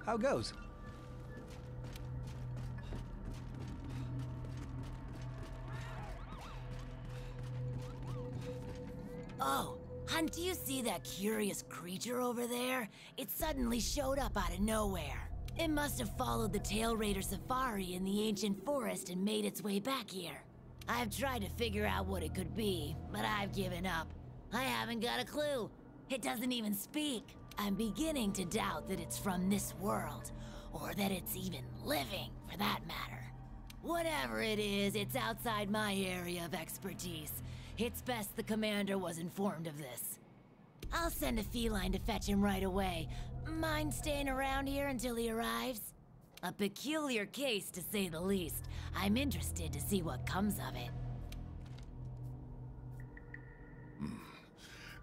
How goes? Oh, Hunt, do you see that curious creature over there? It suddenly showed up out of nowhere. It must have followed the Tail Raider safari in the ancient forest and made its way back here. I've tried to figure out what it could be, but I've given up. I haven't got a clue. It doesn't even speak. I'm beginning to doubt that it's from this world, or that it's even living, for that matter. Whatever it is, it's outside my area of expertise. It's best the commander was informed of this. I'll send a feline to fetch him right away. Mind staying around here until he arrives? A peculiar case, to say the least. I'm interested to see what comes of it.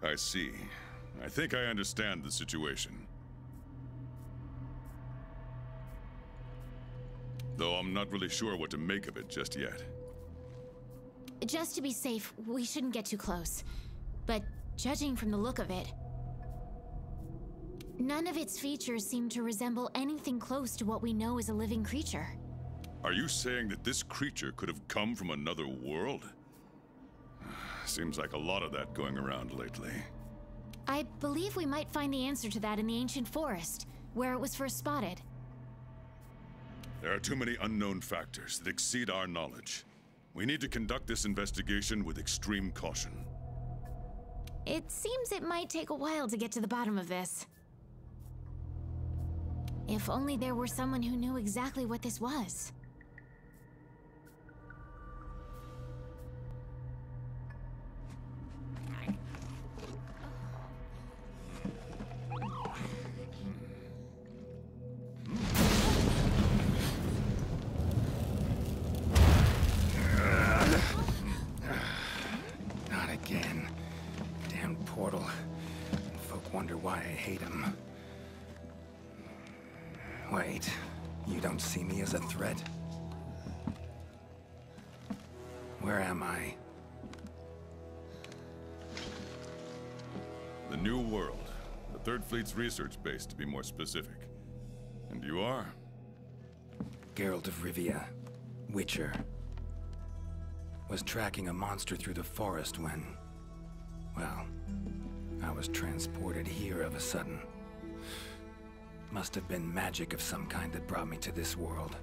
I see. I think I understand the situation. Though I'm not really sure what to make of it just yet. Just to be safe, we shouldn't get too close. But judging from the look of it, none of its features seem to resemble anything close to what we know is a living creature. Are you saying that this creature could have come from another world? Seems like a lot of that going around lately. I believe we might find the answer to that in the ancient forest, where it was first spotted. There are too many unknown factors that exceed our knowledge. We need to conduct this investigation with extreme caution. It seems it might take a while to get to the bottom of this. If only there were someone who knew exactly what this was. Not again. Damn portal. Folk wonder why I hate him. Wait, you don't see me as a threat? Where am I? The New World. The Third Fleet's research base, to be more specific. And you are? Geralt of Rivia, Witcher. Was tracking a monster through the forest when, well, I was transported here of a sudden. Must have been magic of some kind that brought me to this world.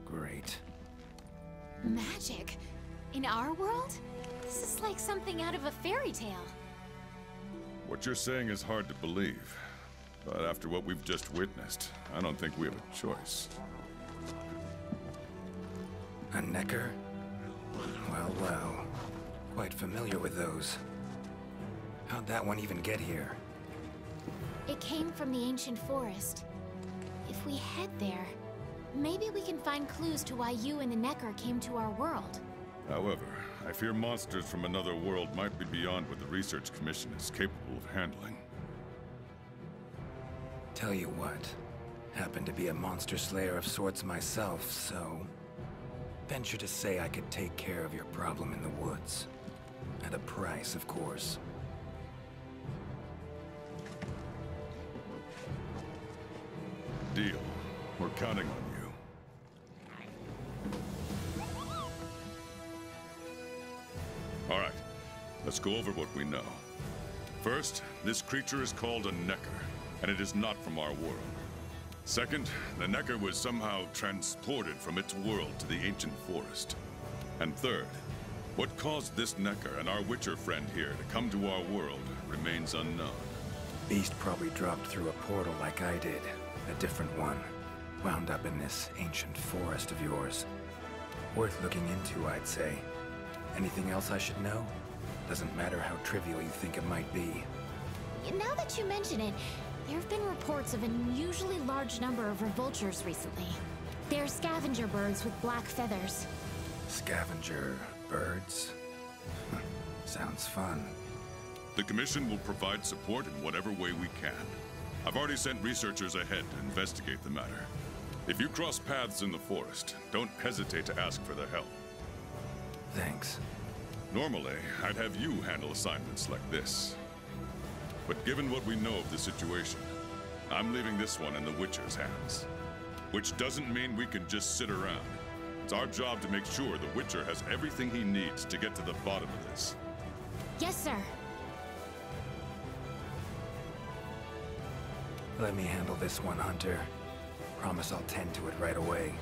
Great. Magic? In our world? This is like something out of a fairy tale. What you're saying is hard to believe. But after what we've just witnessed, I don't think we have a choice. A Necker? Well, well. Quite familiar with those. How'd that one even get here? It came from the ancient forest. If we head there, maybe we can find clues to why you and the Necker came to our world. However, I fear monsters from another world might be beyond what the Research Commission is capable of handling. Tell you what, happen to be a monster slayer of sorts myself, so... venture to say I could take care of your problem in the woods. At a price, of course. Deal. We're counting on you. All right, let's go over what we know. First, this creature is called a Necker, and it is not from our world. Second, the Necker was somehow transported from its world to the ancient forest. And third, what caused this Necker and our Witcher friend here to come to our world remains unknown. Beast probably dropped through a portal like I did. A different one. Wound up in this ancient forest of yours. Worth looking into, I'd say. Anything else I should know? Doesn't matter how trivial you think it might be. Now that you mention it, there have been reports of an unusually large number of revoltures recently. They're scavenger birds with black feathers. Scavenger birds? Sounds fun. The Commission will provide support in whatever way we can. I've already sent researchers ahead to investigate the matter. If you cross paths in the forest, don't hesitate to ask for their help. Thanks. Normally, I'd have you handle assignments like this. But given what we know of the situation, I'm leaving this one in the Witcher's hands. Which doesn't mean we can just sit around. It's our job to make sure the Witcher has everything he needs to get to the bottom of this. Yes, sir. Let me handle this one, Hunter. Promise I'll tend to it right away.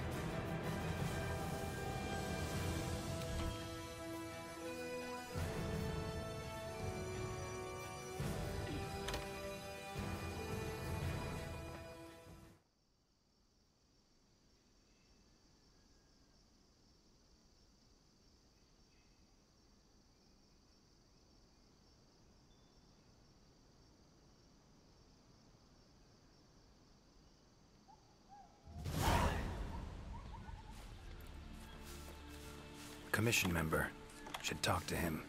Commission member. Should talk to him.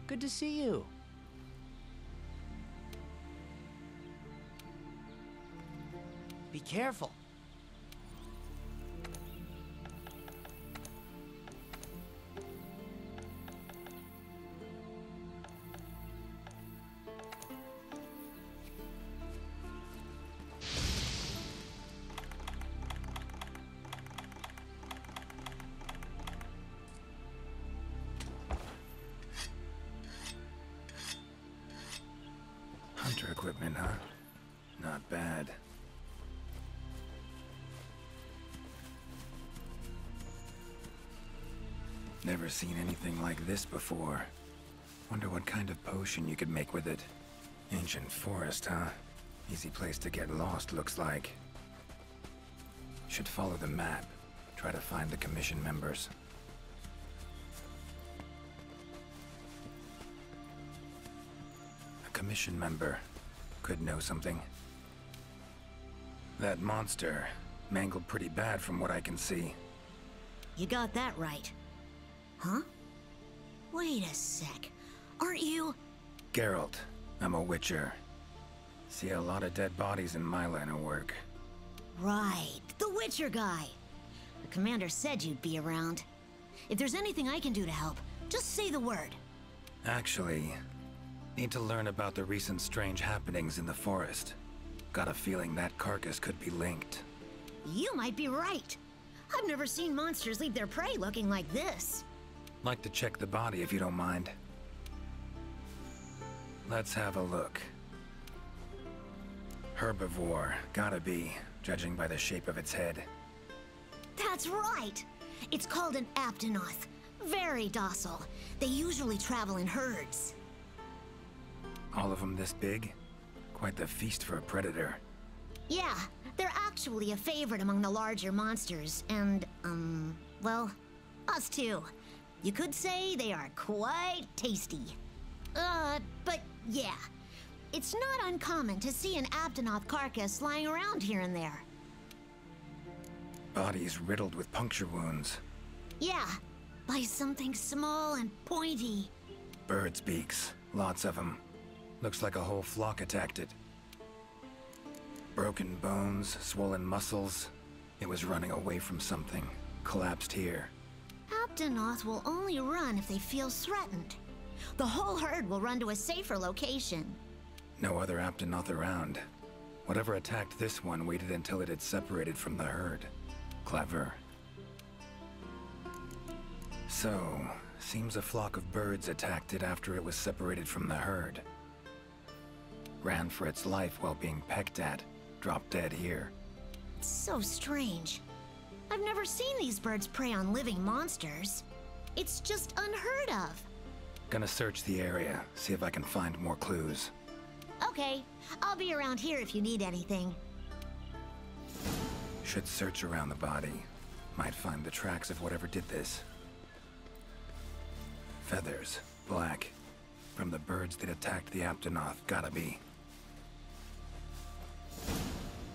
Good to see you. Be careful. Hunter equipment, huh? Not bad. Never seen anything like this before. Wonder what kind of potion you could make with it. Ancient forest, huh? Easy place to get lost, looks like. Should follow the map. Try to find the commission members. A commission member could know something. That monster mangled pretty bad from what I can see. You got that right. Huh? Wait a sec. Aren't you... Geralt, I'm a Witcher. See a lot of dead bodies in my line of work. Right, the Witcher guy. The commander said you'd be around. If there's anything I can do to help, just say the word. Actually, need to learn about the recent strange happenings in the forest. Got a feeling that carcass could be linked. You might be right. I've never seen monsters leave their prey looking like this. Like to check the body if you don't mind. Let's have a look. Herbivore, gotta be, judging by the shape of its head. That's right! It's called an aptonoth. Very docile. They usually travel in herds. All of them this big? Quite the feast for a predator. Yeah, they're actually a favorite among the larger monsters, and, well, us too. You could say they are quite tasty. But yeah, it's not uncommon to see an aptonoth carcass lying around here and there. Bodies riddled with puncture wounds. Yeah, by something small and pointy. Birds' beaks, lots of them. Looks like a whole flock attacked it. Broken bones, swollen muscles. It was running away from something. Collapsed here. Aptonoth will only run if they feel threatened. The whole herd will run to a safer location. No other Aptonoth around. Whatever attacked this one waited until it had separated from the herd. Clever. So, seems a flock of birds attacked it after it was separated from the herd. Ran for its life while being pecked at. Dropped dead here. It's so strange. I've never seen these birds prey on living monsters. It's just unheard of. Gonna search the area, see if I can find more clues. Okay, I'll be around here if you need anything. Should search around the body. Might find the tracks of whatever did this. Feathers, black. From the birds that attacked the Aptonoth, gotta be.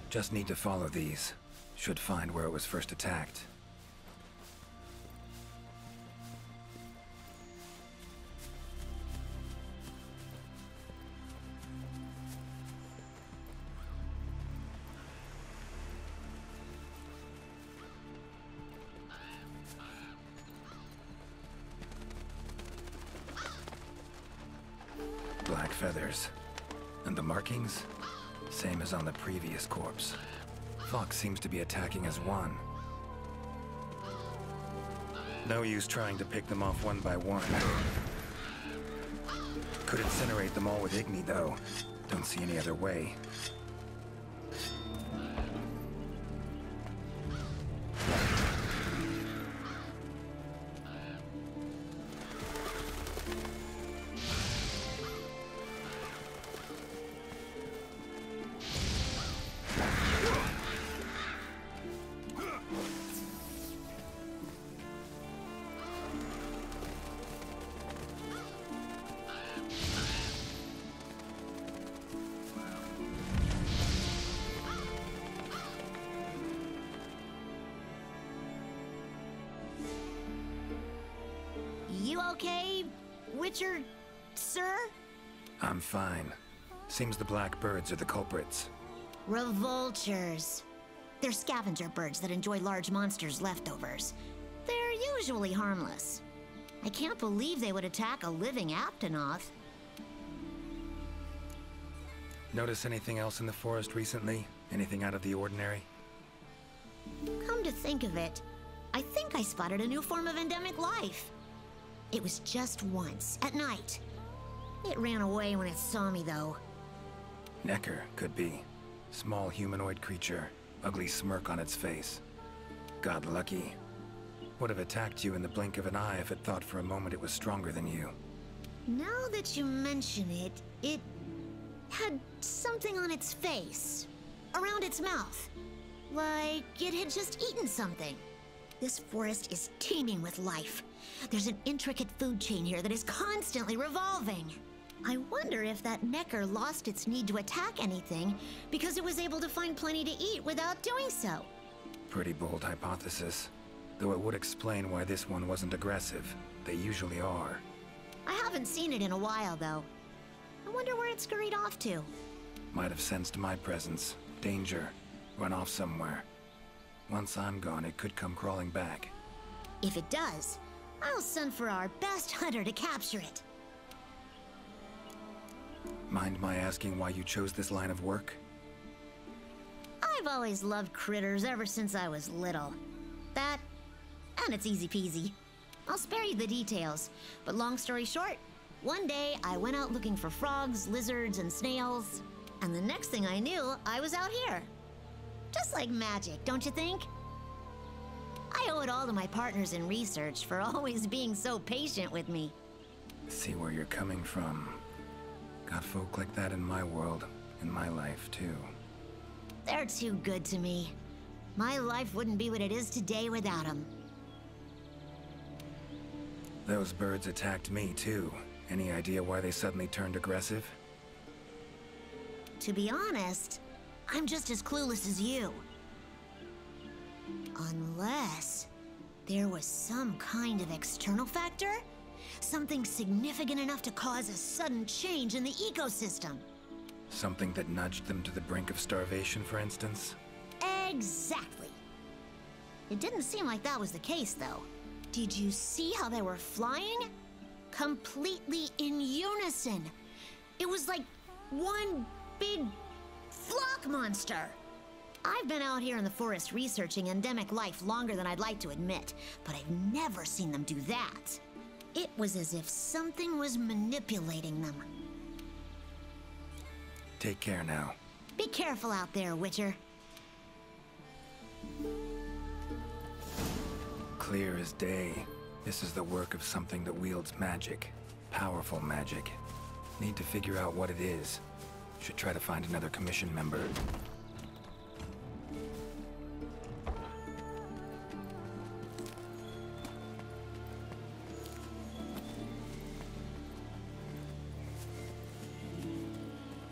Just need to follow these. Should find where it was first attacked. black feathers. And the markings? Same as on the previous corpse. Fox seems to be attacking as one. No use trying to pick them off one by one. Could incinerate them all with Igni, though. Don't see any other way. You okay, Witcher, sir? I'm fine. Seems the black birds are the culprits. Revoltures. They're scavenger birds that enjoy large monsters' leftovers. They're usually harmless. I can't believe they would attack a living Aptonoth. Notice anything else in the forest recently? Anything out of the ordinary? Come to think of it, I think I spotted a new form of endemic life. It was just once, at night. It ran away when it saw me, though. Necker, could be. Small humanoid creature, ugly smirk on its face. God lucky. Would have attacked you in the blink of an eye if it thought for a moment it was stronger than you. Now that you mention it, it had something on its face, around its mouth. Like it had just eaten something. This forest is teeming with life. There's an intricate food chain here that is constantly revolving. I wonder if that Necker lost its need to attack anything because it was able to find plenty to eat without doing so. Pretty bold hypothesis. Though it would explain why this one wasn't aggressive. They usually are. I haven't seen it in a while, though. I wonder where it scurried off to. Might have sensed my presence. Danger. Run off somewhere. Once I'm gone, it could come crawling back. If it does, I'll send for our best hunter to capture it. Mind my asking why you chose this line of work? I've always loved critters ever since I was little. That, and it's easy peasy. I'll spare you the details, but long story short, one day I went out looking for frogs, lizards, and snails, and the next thing I knew, I was out here. Just like magic, don't you think? I owe it all to my partners in research for always being so patient with me. See where you're coming from. Got folk like that in my world, in my life, too. They're too good to me. My life wouldn't be what it is today without them. Those birds attacked me, too. Any idea why they suddenly turned aggressive? To be honest, I'm just as clueless as you. Unless there was some kind of external factor? Something significant enough to cause a sudden change in the ecosystem. Something that nudged them to the brink of starvation, for instance? Exactly. It didn't seem like that was the case, though. Did you see how they were flying? Completely in unison. It was like one big flock monster. I've been out here in the forest researching endemic life longer than I'd like to admit, but I've never seen them do that. It was as if something was manipulating them. Take care now. Be careful out there, Witcher. Clear as day. This is the work of something that wields magic. Powerful magic. Need to figure out what it is. Should try to find another commission member.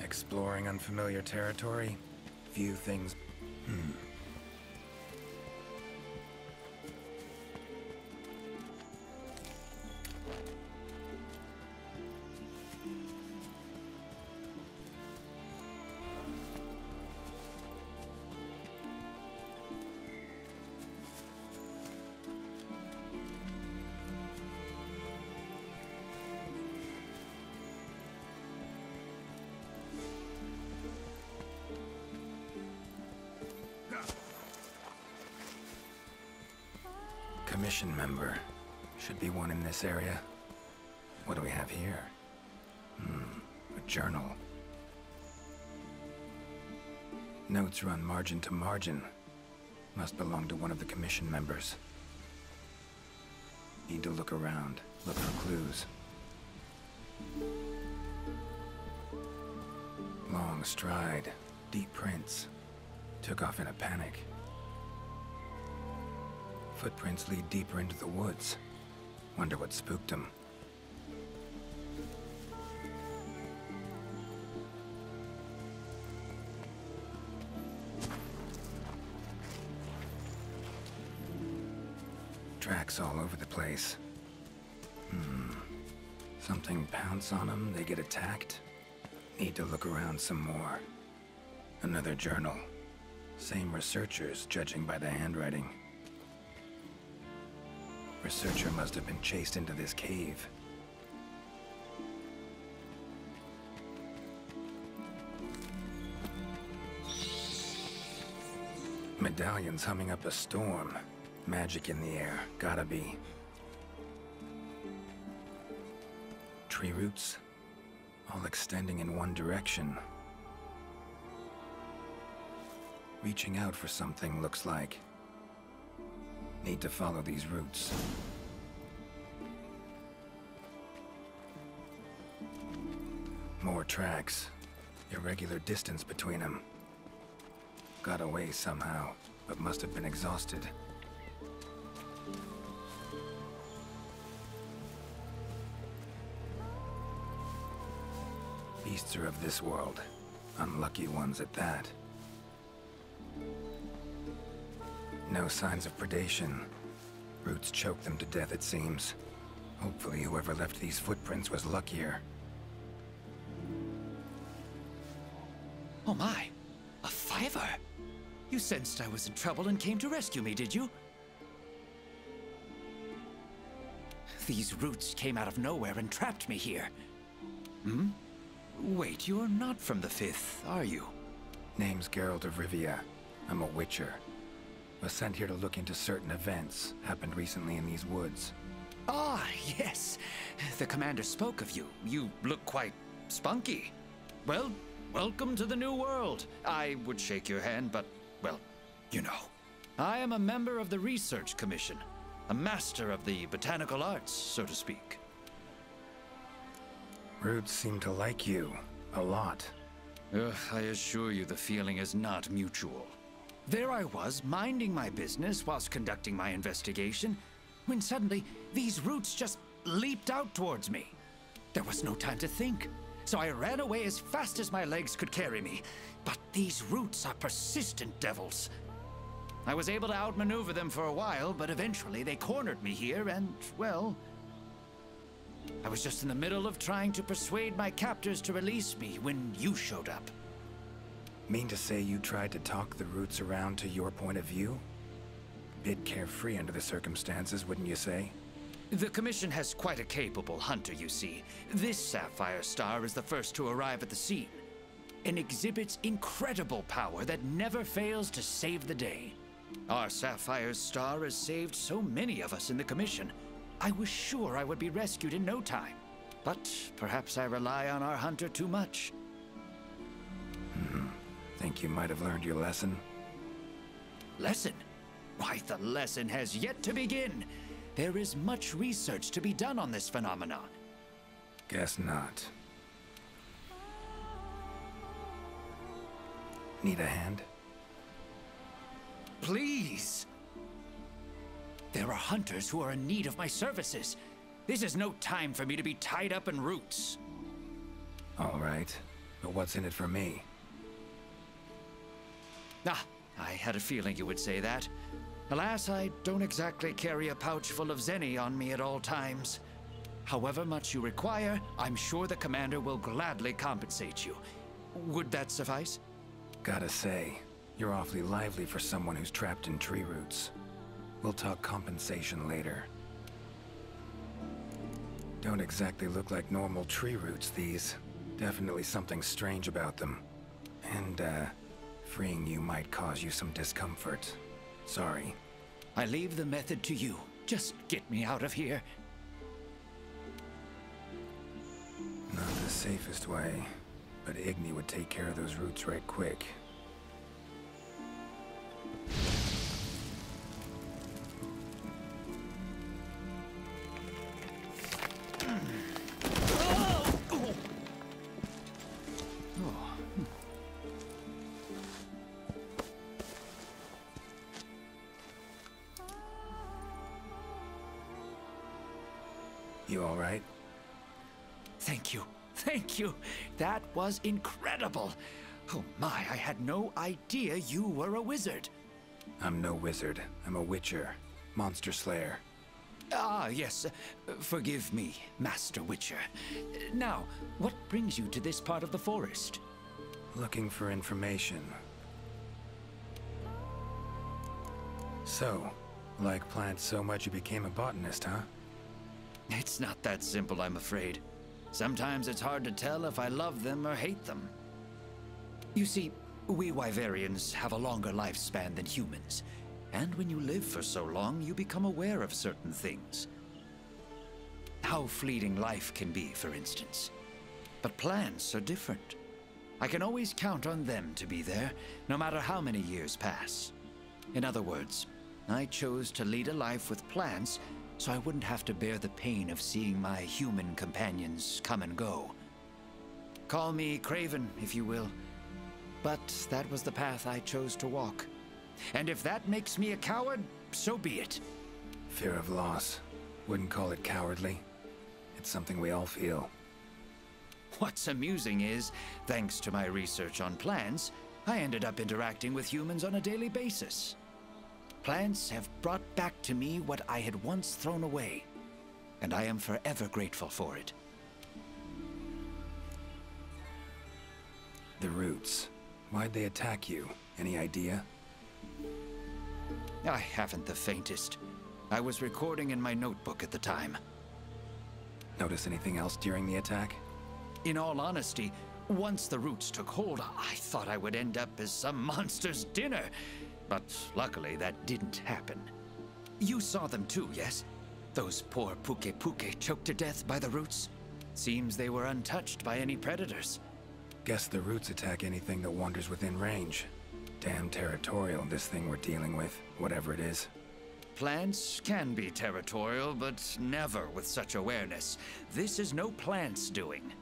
Exploring unfamiliar territory? Few things... commission member. Should be one in this area. What do we have here? A journal. Notes run margin to margin. Must belong to one of the commission members. Need to look around, look for clues. Long stride, deep prints. Took off in a panic. Footprints lead deeper into the woods. Wonder what spooked him. Tracks all over the place. Something pounce on them, they get attacked. Need to look around some more. Another journal. Same researchers, judging by the handwriting. Researcher must have been chased into this cave. Medallions humming up a storm. Magic in the air, gotta be. Tree roots, all extending in one direction. Reaching out for something, looks like. Need to follow these roots. More tracks. Irregular distance between them. Got away somehow, but must have been exhausted. Beasts are of this world. Unlucky ones at that. No signs of predation. Roots choke them to death, it seems. Hopefully whoever left these footprints was luckier. Oh my! A fiver! You sensed I was in trouble and came to rescue me, did you? These roots came out of nowhere and trapped me here. Wait, you're not from the 5th, are you? Name's Geralt of Rivia. I'm a witcher. Was sent here to look into certain events happened recently in these woods. Ah, yes. The commander spoke of you. You look quite spunky. Well, welcome to the new world. I would shake your hand, but, well, you know. I am a member of the Research Commission. A master of the botanical arts, so to speak. Roots seem to like you. A lot. I assure you the feeling is not mutual. There I was, minding my business whilst conducting my investigation, when suddenly these roots just leaped out towards me. There was no time to think, so I ran away as fast as my legs could carry me. But these roots are persistent devils. I was able to outmaneuver them for a while, but eventually they cornered me here and, well, I was just in the middle of trying to persuade my captors to release me when you showed up. Mean to say you tried to talk the roots around to your point of view? Bit carefree under the circumstances, wouldn't you say? The Commission has quite a capable hunter, you see. This sapphire star is the first to arrive at the scene, and exhibits incredible power that never fails to save the day. Our sapphire star has saved so many of us in the Commission. I was sure I would be rescued in no time, but perhaps I rely on our hunter too much. Think you might have learned your lesson? Lesson? Why, the lesson has yet to begin. There is much research to be done on this phenomenon. Guess not. Need a hand? Please! There are hunters who are in need of my services. This is no time for me to be tied up in roots. All right, but what's in it for me? Ah, I had a feeling you would say that. Alas, I don't exactly carry a pouch full of zenny on me at all times. However much you require, I'm sure the commander will gladly compensate you. Would that suffice? Gotta say, you're awfully lively for someone who's trapped in tree roots. We'll talk compensation later. Don't exactly look like normal tree roots, these. Definitely something strange about them. And, freeing you might cause you some discomfort. Sorry. I leave the method to you. Just get me out of here. Not the safest way, but Igni would take care of those roots right quick. You all right? Thank you. Thank you. That was incredible. Oh my, I had no idea you were a wizard. I'm no wizard. I'm a witcher. Monster slayer. Ah, yes. Forgive me, Master Witcher. Now, what brings you to this part of the forest? Looking for information. So, like plants so much you became a botanist, huh? It's not that simple, I'm afraid. Sometimes it's hard to tell if I love them or hate them. You see, we Wyverians have a longer lifespan than humans, and when you live for so long, you become aware of certain things. How fleeting life can be, for instance. But plants are different. I can always count on them to be there, no matter how many years pass. In other words, I chose to lead a life with plants so I wouldn't have to bear the pain of seeing my human companions come and go. Call me craven, if you will. But that was the path I chose to walk. And if that makes me a coward, so be it. Fear of loss. Wouldn't call it cowardly. It's something we all feel. What's amusing is, thanks to my research on plants, I ended up interacting with humans on a daily basis. Plants have brought back to me what I had once thrown away, and I am forever grateful for it. The roots. Why'd they attack you? Any idea? I haven't the faintest. I was recording in my notebook at the time. Notice anything else during the attack? In all honesty, once the roots took hold, I thought I would end up as some monster's dinner. But luckily, that didn't happen. You saw them too, yes? Those poor Puke choked to death by the roots. Seems they were untouched by any predators. Guess the roots attack anything that wanders within range. Damn territorial, this thing we're dealing with, whatever it is. Plants can be territorial, but never with such awareness. This is no plant's doing.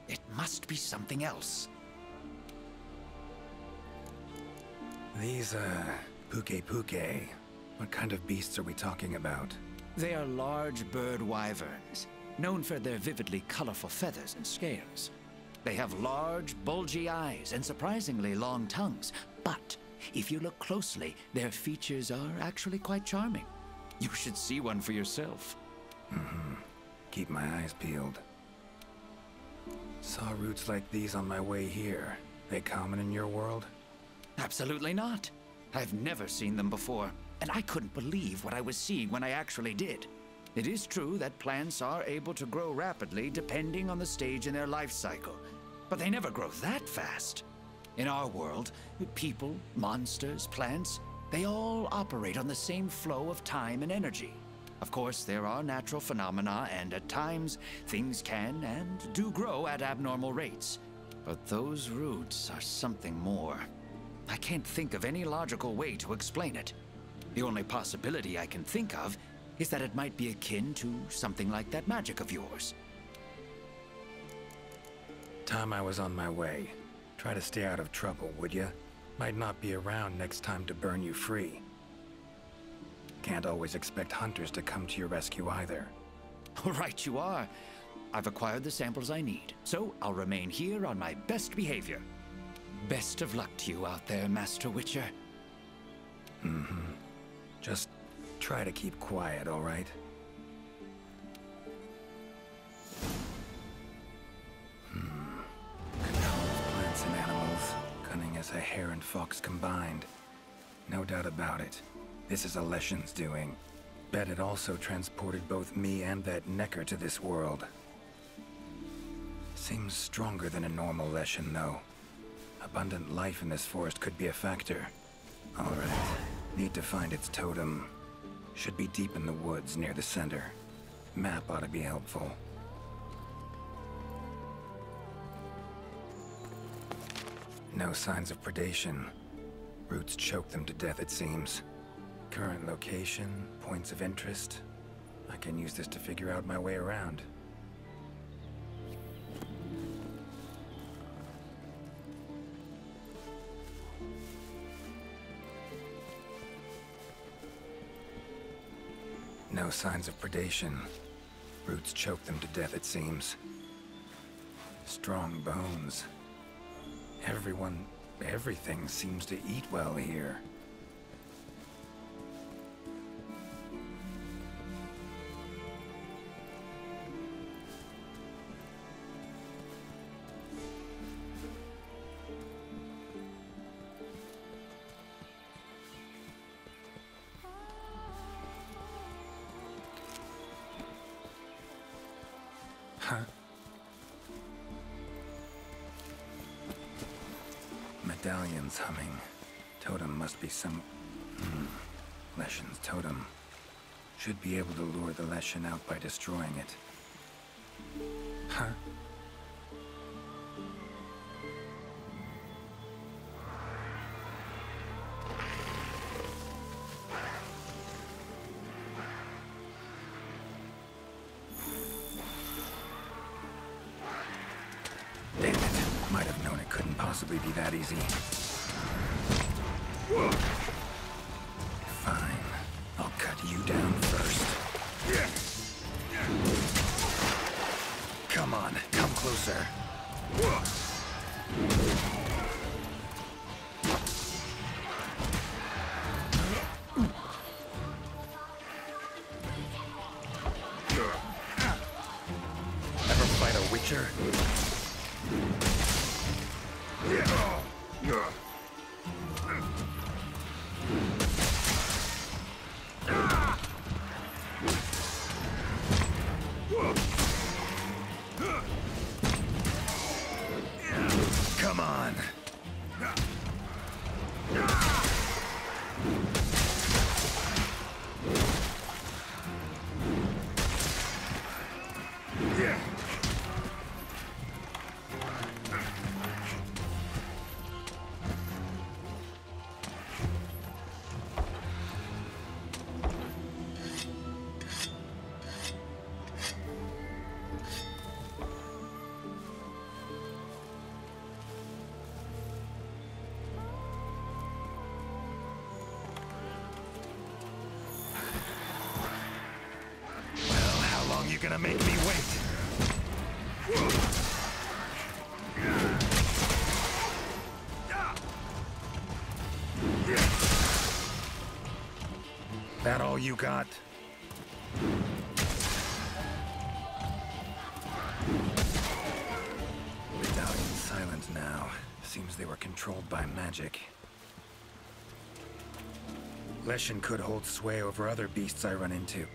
It must be something else. These, Puke, what kind of beasts are we talking about? They are large bird wyverns, known for their vividly colorful feathers and scales. They have large, bulgy eyes and surprisingly long tongues, but if you look closely, their features are actually quite charming. You should see one for yourself. Keep my eyes peeled. Saw roots like these on my way here. They common in your world? Absolutely not. I've never seen them before, and I couldn't believe what I was seeing when I actually did. It is true that plants are able to grow rapidly depending on the stage in their life cycle, but they never grow that fast. In our world, people, monsters, plants, they all operate on the same flow of time and energy. Of course, there are natural phenomena, and at times, things can and do grow at abnormal rates. But those roots are something more. I can't think of any logical way to explain it. The only possibility I can think of is that it might be akin to something like that magic of yours. Time I was on my way. Try to stay out of trouble, would ya? Might not be around next time to burn you free. Can't always expect hunters to come to your rescue either. Right you are. I've acquired the samples I need, so I'll remain here on my best behavior. Best of luck to you out there, Master Witcher. Just try to keep quiet, all right? Control of plants and animals. Cunning as a hare and fox combined. No doubt about it. This is a Leshen's doing. Bet it also transported both me and that Necker to this world. Seems stronger than a normal Leshen, though. Abundant life in this forest could be a factor. All right. Need to find its totem. Should be deep in the woods near the center. Map ought to be helpful. No signs of predation. Roots choke them to death, it seems. Current location, points of interest. I can use this to figure out my way around. No signs of predation. Roots choke them to death, it seems. Strong bones. Everything seems to eat well here. Huh? Medallions humming. Totem must be some... Leshen's totem. Should be able to lure the Leshen out by destroying it. Huh? Damn it. Might have known it couldn't possibly be that easy. Fine. I'll cut you down first. Come on, come closer. Ever fight a Witcher? Come on. You gonna make me wait? That all you got? Medallion's silent now. Seems they were controlled by magic. Leshen could hold sway over other beasts I run into.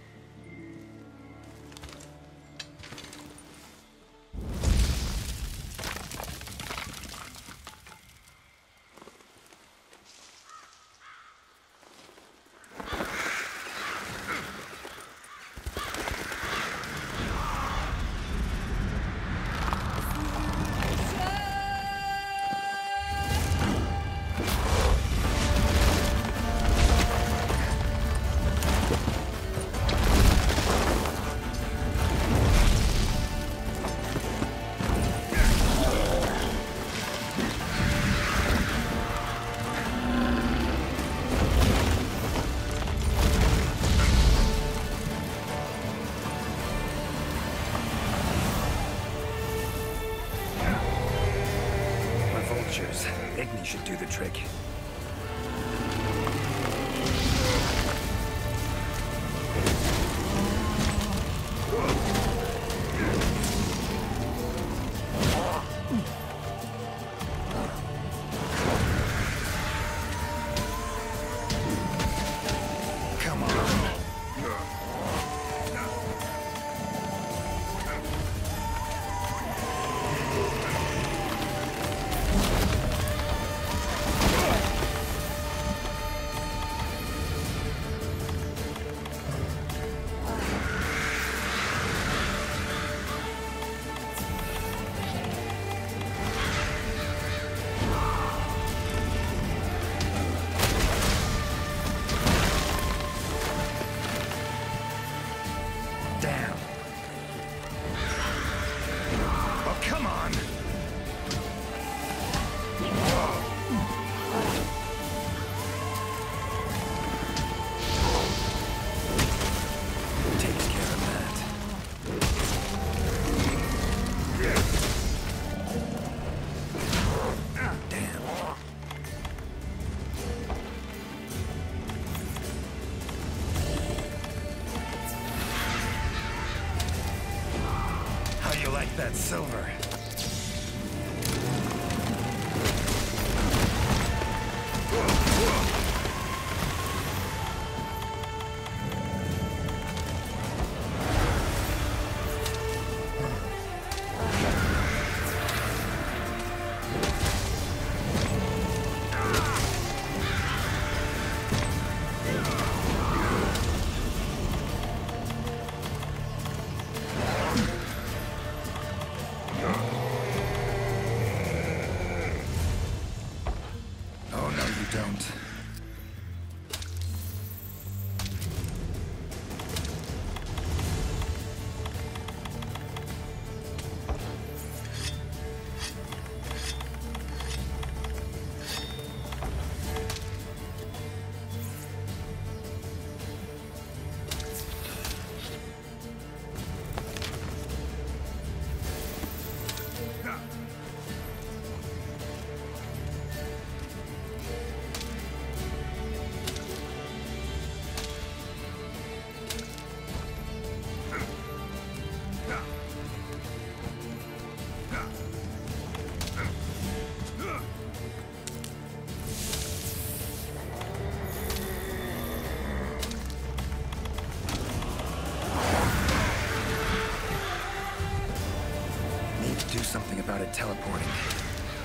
Igni should do the trick. Come on. Come on! Takes care of that. Damn. How you like that silver? Oh, no, you don't. Need to do something about it teleporting.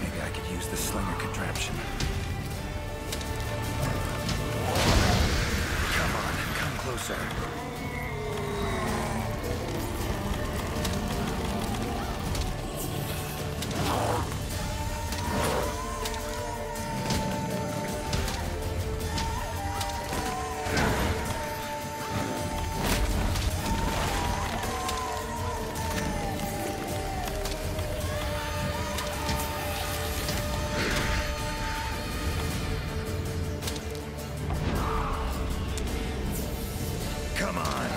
Maybe I could use the slinger contraption. Come on, come closer. Come on.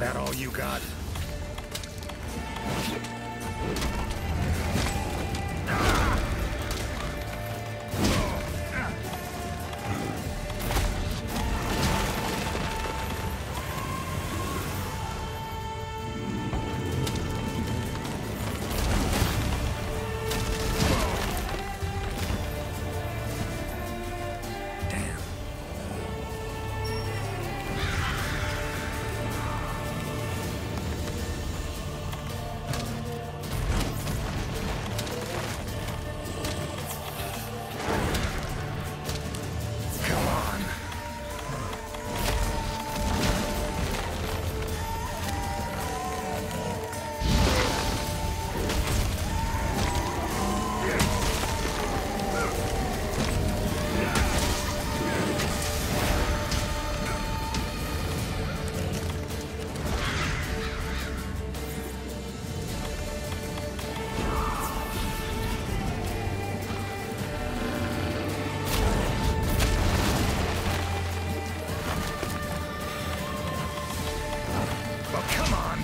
That all you got? Damn. Come on. Well, come on.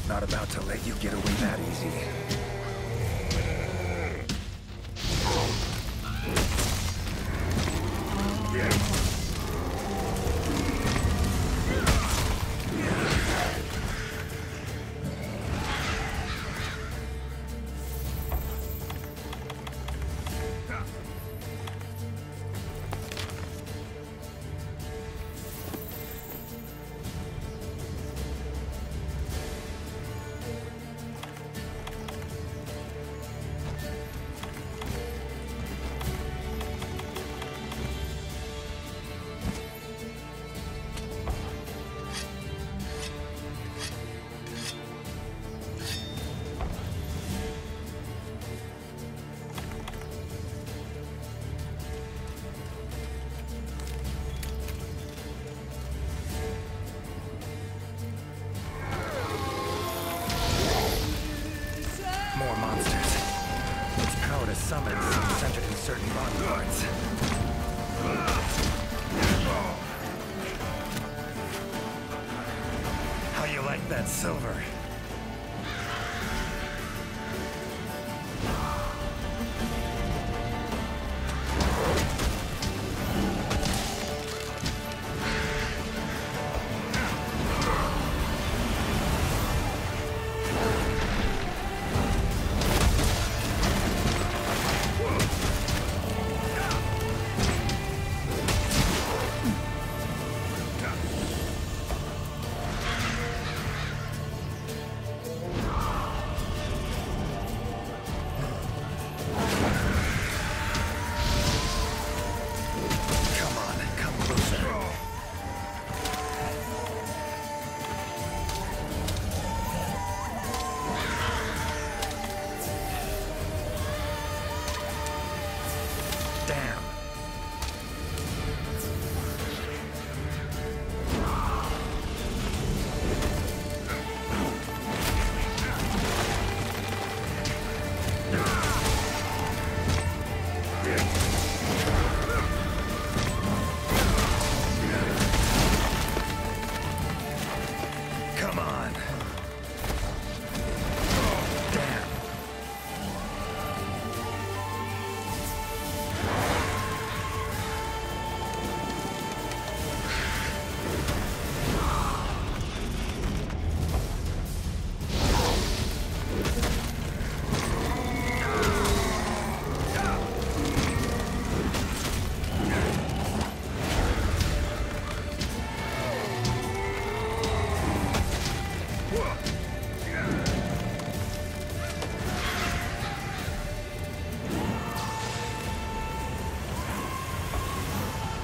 Not about to let you get away that easy. grounded in certain rock parts. How you like that silver?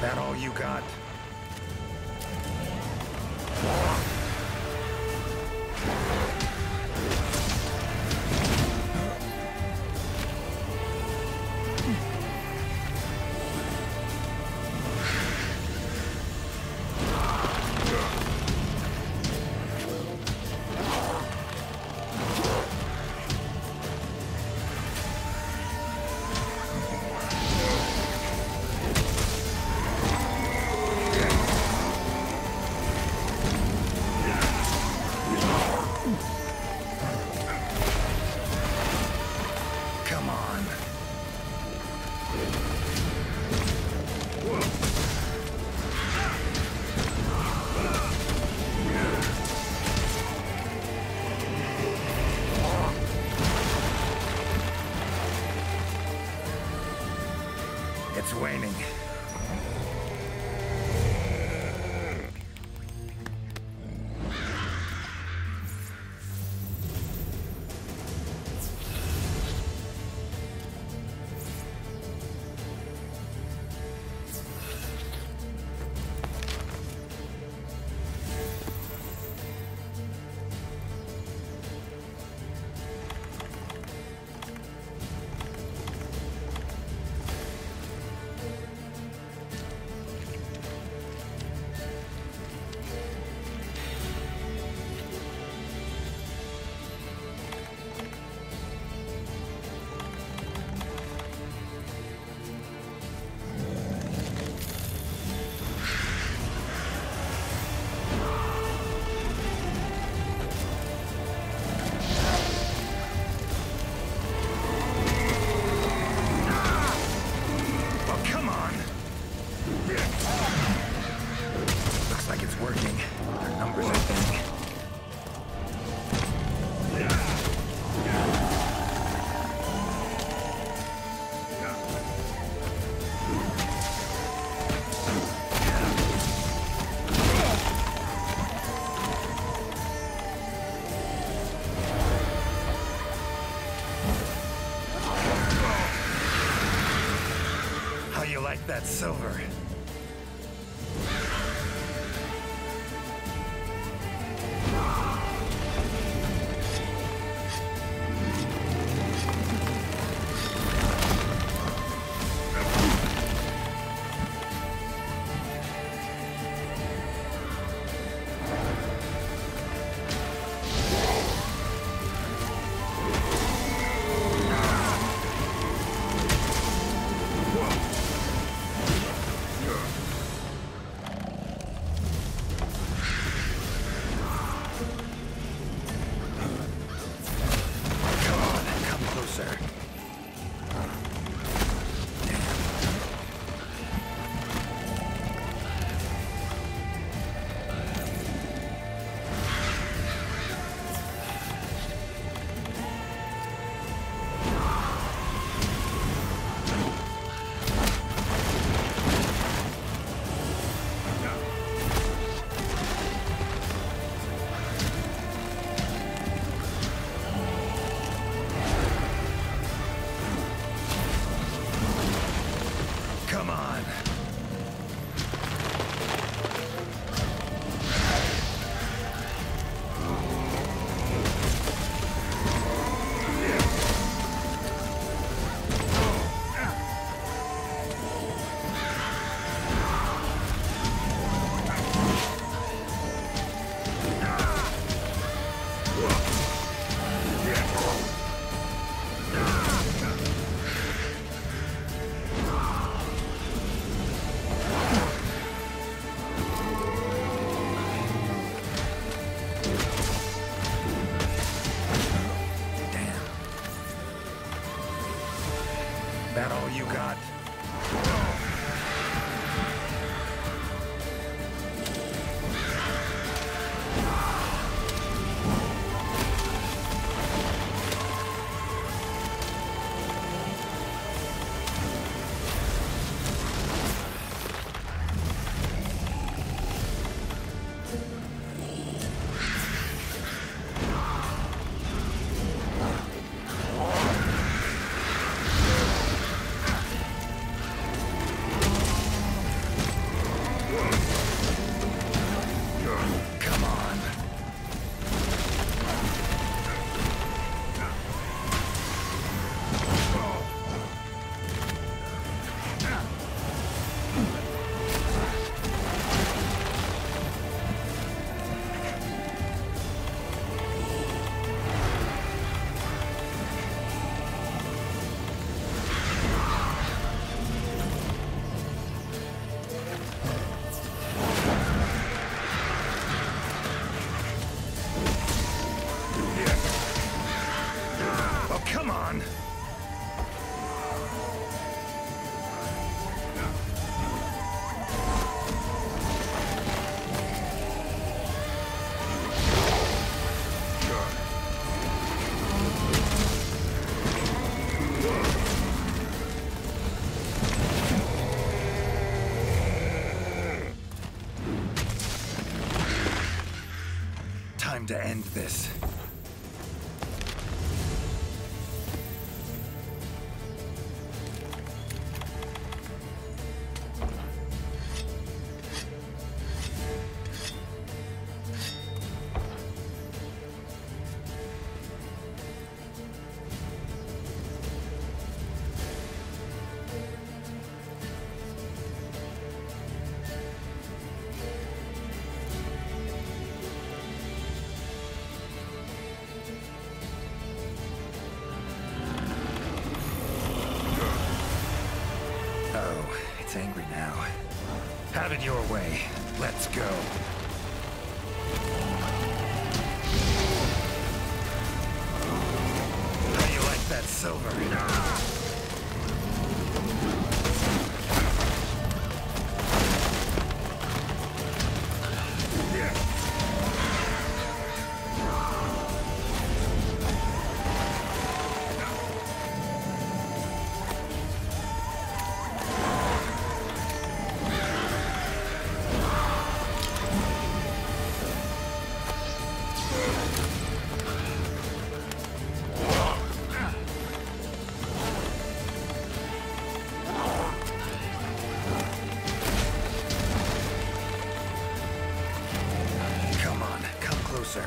That all you got? It's waning. Like that silver. Come on. That all you got? Come on! Time to end this. Oh, it's angry now. Have it your way. Let's go. How do you like that silver? Closer.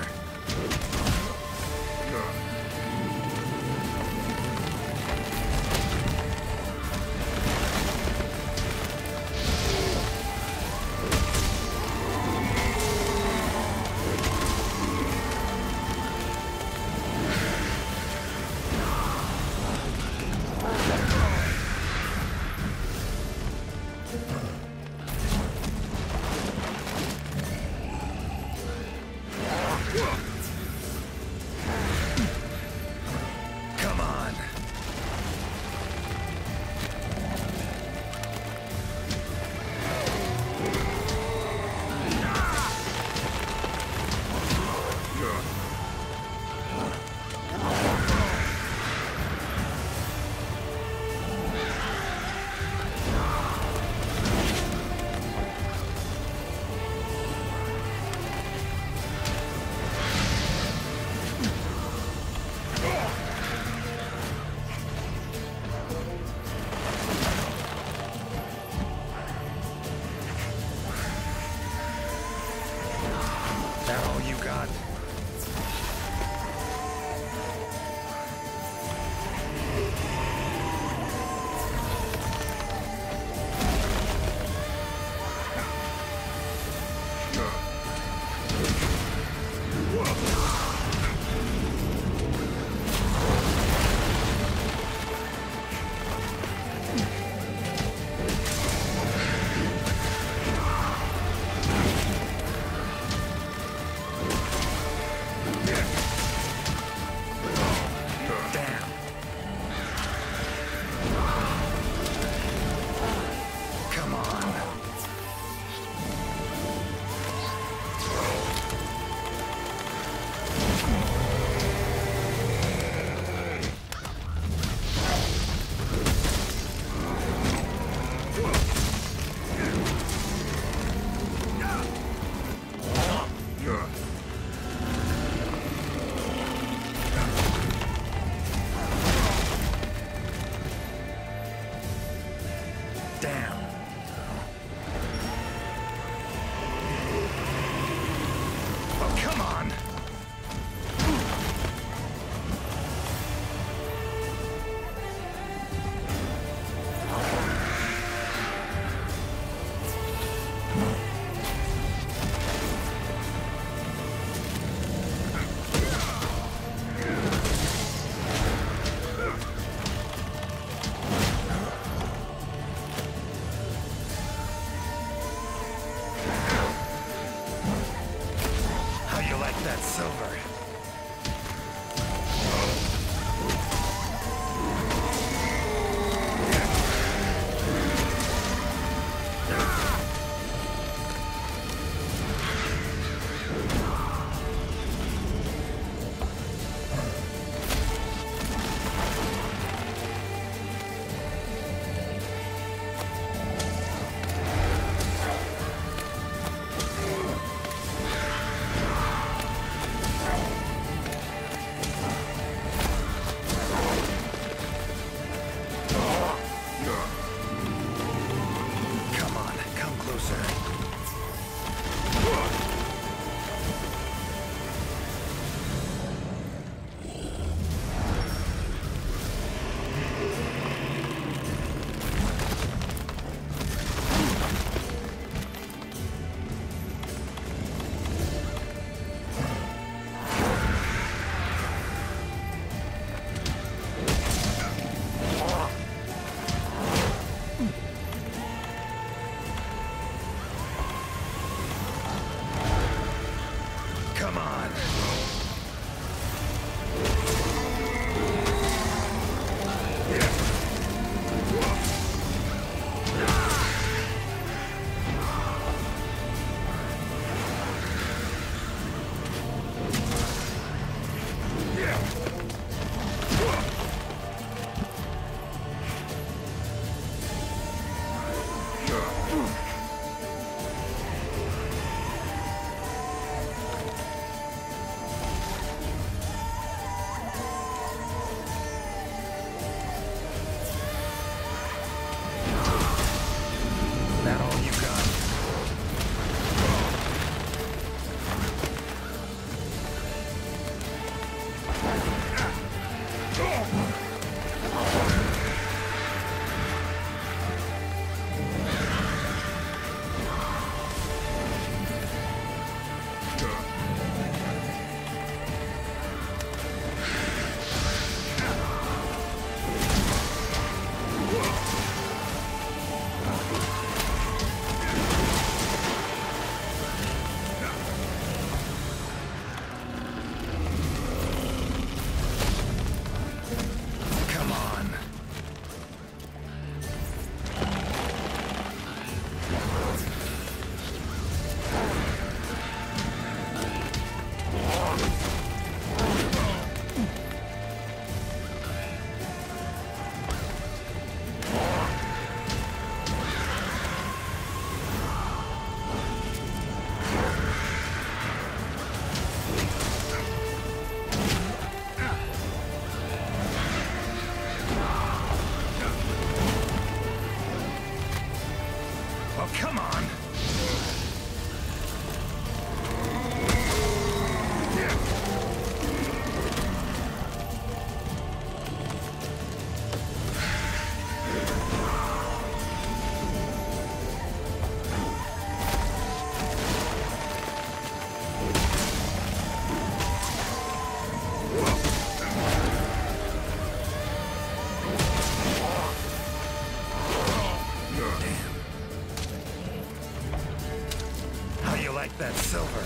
Damn. Oh, come on! That silver. Come on. Come on! Like that silver.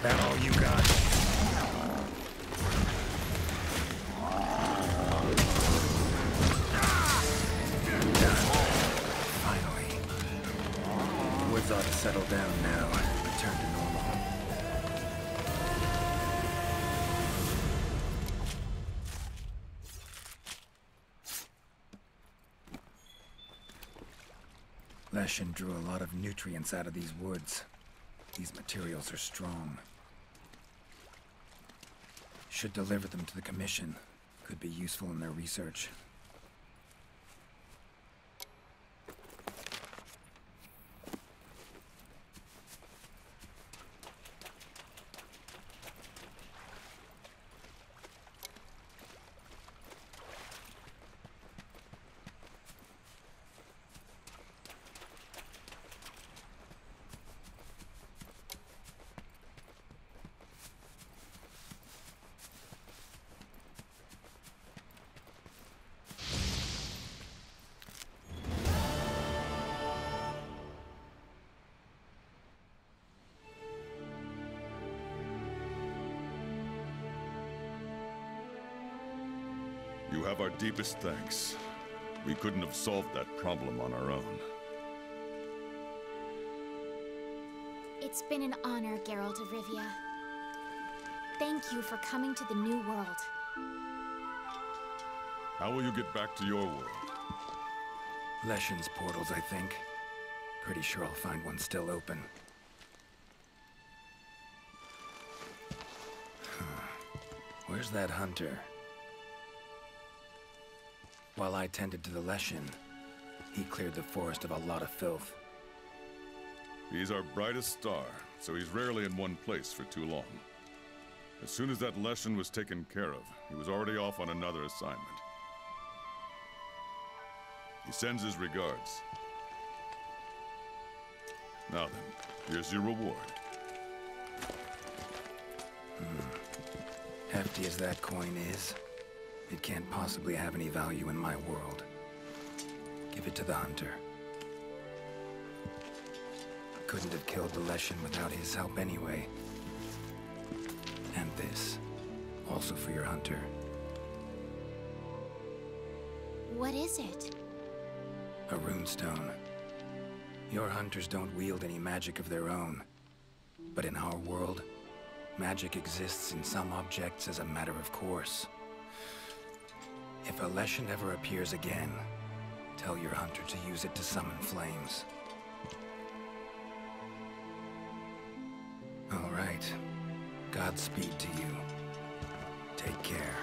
That all you got? Finally. Woods ought to settle down now. Return to normal. Leshen drew a lot of nutrients out of these woods. These materials are strong. Should deliver them to the Commission. Could be useful in their research. You have our deepest thanks. We couldn't have solved that problem on our own. It's been an honor, Geralt of Rivia. Thank you for coming to the New World. How will you get back to your world? Leshen's portals, I think. Pretty sure I'll find one still open. Where's that hunter? While I tended to the Leshen, he cleared the forest of a lot of filth. He's our brightest star, so he's rarely in one place for too long. As soon as that Leshen was taken care of, he was already off on another assignment. He sends his regards. Now then, here's your reward. Hefty as that coin is, it can't possibly have any value in my world. Give it to the hunter. Couldn't have killed the Leshen without his help anyway. And this, also for your hunter. What is it? A runestone. Your hunters don't wield any magic of their own. But in our world, magic exists in some objects as a matter of course. If a Leshen ever appears again, tell your hunter to use it to summon flames. All right. Godspeed to you. Take care.